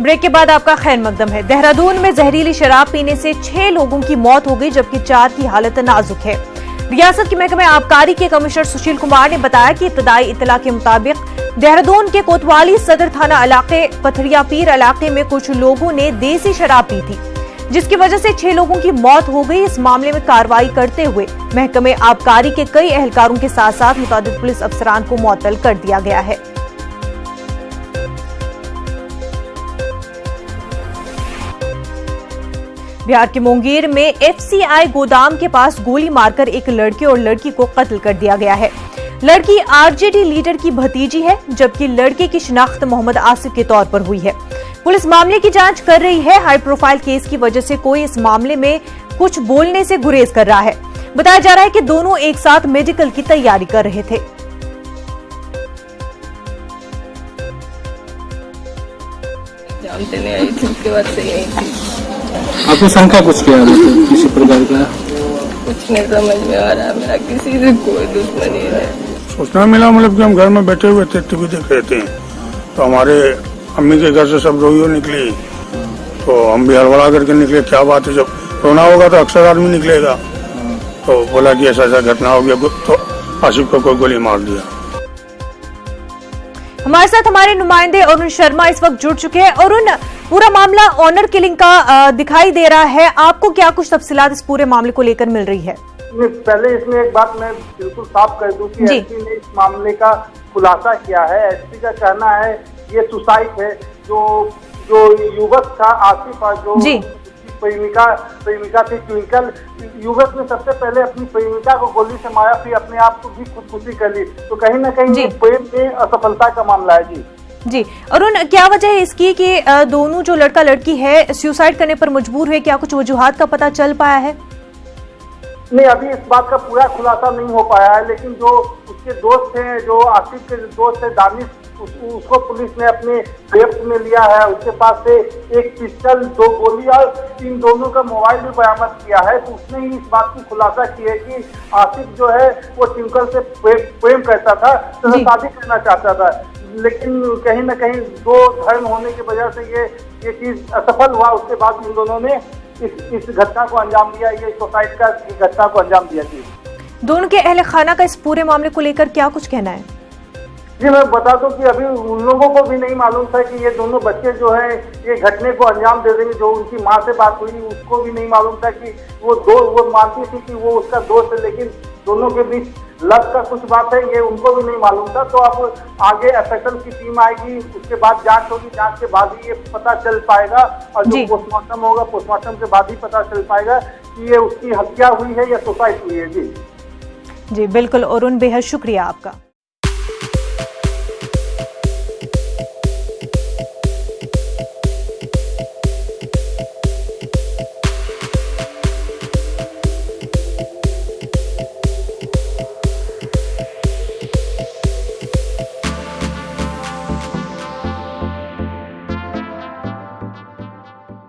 Break के बाद आपका खैर मकदम है। देहरादून में जहरीली शराब पीने से 6 लोगों की मौत हो गई, जबकि 4 की हालत नाजुक है। रियासत के महकमे आबकारी के कमिश्नर सुशील कुमार ने बताया कि इब्तदाई इत्तला के मुताबिक देहरादून के कोतवाली सदर थाना इलाके पथरिया पीर इलाके में कुछ लोगों ने देसी शराब पी थी, जिसकी वजह से 6 लोगों की मौत हो गई। इस मामले में कार्रवाई करते हुए महकमे आबकारी के कई एहलकारों के साथ साथ मुतअद्दिद पुलिस अफसरान को मुअत्तल कर दिया गया है। बिहार के मुंगेर में एफसीआई गोदाम के पास गोली मारकर एक लड़के और लड़की को कत्ल कर दिया गया है। लड़की आरजेडी लीडर की भतीजी है, जबकि लड़के की शिनाख्त मोहम्मद आसिफ के तौर पर हुई है। पुलिस मामले की जांच कर रही है। हाई प्रोफाइल केस की वजह से कोई इस मामले में कुछ बोलने से गुरेज कर रहा है। बताया जा रहा है कि दोनों एक साथ मेडिकल की तैयारी कर रहे थे। जानते नहीं आई थी, उसके बाद से यही थी। आपको शंका कुछ क्या किसी प्रकार का? कुछ नहीं समझ में आ रहा, मेरा किसी से कोई दुश्मनी है। सूचना मिला मतलब कि हम घर में बैठे हुए थे, टीवी देख रहे थे, तो हमारे अम्मी के घर से सब रोइयो निकली, तो हम भी हड़बड़ा करके निकले। क्या बात है, जब रोना होगा तो अक्सर आदमी निकलेगा। तो बोला कि ऐसा ऐसा घटना हो गया, तो आसिफ को कोई गोली मार दिया। हमारे साथ हमारे नुमाइंदे अरुण शर्मा इस वक्त जुड़ चुके हैं। अरुण, पूरा मामला ऑनर किलिंग का दिखाई दे रहा है, आपको क्या कुछ तफसीलात इस पूरे मामले को लेकर मिल रही है? पहले इसमें एक बात मैं बिल्कुल साफ कर दूं कि एसपी ने इस मामले का खुलासा किया है। एसपी का कहना है ये सुसाइड है। जो युवक था आसिफ, जो प्रेमिका थी ट्विंकल, युवक ने सबसे पहले अपनी प्रेमिका को गोली से मारा, फिर अपने आप को भी खुदकुशी कर ली। तो कहीं ना कहीं प्रेम में असफलता का मामला है। जी अरुण, क्या वजह है इसकी कि दोनों जो लड़का लड़की है सुसाइड करने पर मजबूर हुए? क्या कुछ वजूहात का पता चल पाया है? नहीं, अभी इस बात का पूरा खुलासा नहीं हो पाया है, लेकिन जो उसके दोस्त हैं, जो आसिफ के दोस्त है दानिश, उसको पुलिस ने अपने गिरफ्त में लिया है। उसके पास से एक पिस्टल, 2 गोली और इन दोनों का मोबाइल भी बरामद किया है। तो उसने ही इस बात की खुलासा की है कि आसिफ जो है वो ट्विंकल से प्रेम करता था, तो शादी करना चाहता था, लेकिन कहीं न कहीं 2 धर्म होने की वजह से ये चीज असफल हुआ। उसके बाद इन दोनों ने इस घटना को अंजाम दिया, ये सुसाइड का घटना को अंजाम दिया। जी, दोनों के अहले खाना का इस पूरे मामले को लेकर क्या कुछ कहना है? जी, मैं बता दूं कि अभी उन लोगों को भी नहीं मालूम था कि ये दोनों बच्चे जो हैं ये घटने को अंजाम दे देंगे। जो उनकी माँ से बात हुई, उसको भी नहीं मालूम था कि वो मानती थी कि वो उसका दोस्त है, लेकिन दोनों के बीच लव का कुछ बात है, ये उनको भी नहीं मालूम था। तो अब आगे एफएसएल की टीम आएगी, उसके बाद जांच होगी, जांच के बाद ही ये पता चल पाएगा, और जो पोस्टमार्टम होगा, पोस्टमार्टम के बाद ही पता चल पाएगा कि ये उसकी हत्या हुई है या सुसाइड हुई है। जी बिल्कुल अरुण, बेहद शुक्रिया आपका।